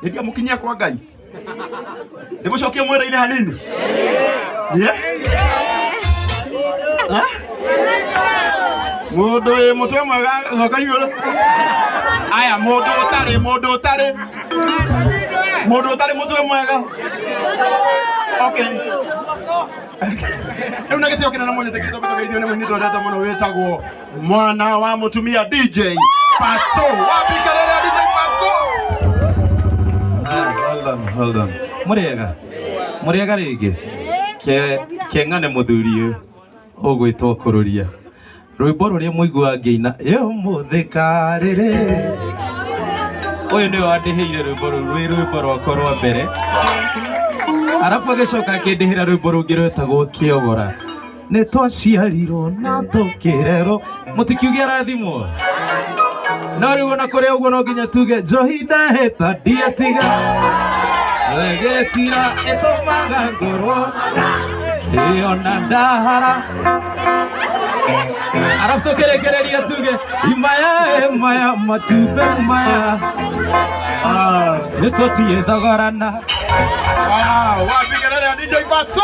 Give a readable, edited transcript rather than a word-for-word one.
Ndio mukinyia kwa Ngai. Ndio shokia mwere ine hanini? Yeah? Ha? Modo mutwe mwaga ngakayuro. Aya modo tare mutwe mwaga. Okay. Una gete okina na mwenye tekito bito video ne mwenye data mono wetagwo mwana wa mutumia DJ Fatxo. Wapi karera DJ Fatxo? Hold on. Muriega rigi. Ke ngane muthuri ogwitwo kururia. Rwimbo ruria muigua ngeina yo muthikarire. Uyu ni wandiheire rwimbo rwakwa rwa mbere. Arafu agicoka akindihira rwimbo rungi rwetagwo Kiogora. Ni twaciarirwo na tukirerwo mutikiuge arathimwo. No riu ona kuri uguo no nginya tuge njohi ndaheta ndiatiga. Wegetira itumaga ngorwo ona ndahara. Arafu tukirekereria tuge imaya matumbe maya. Nitutie thogorana. Wow, wapi kelele ya DJ Fatxo?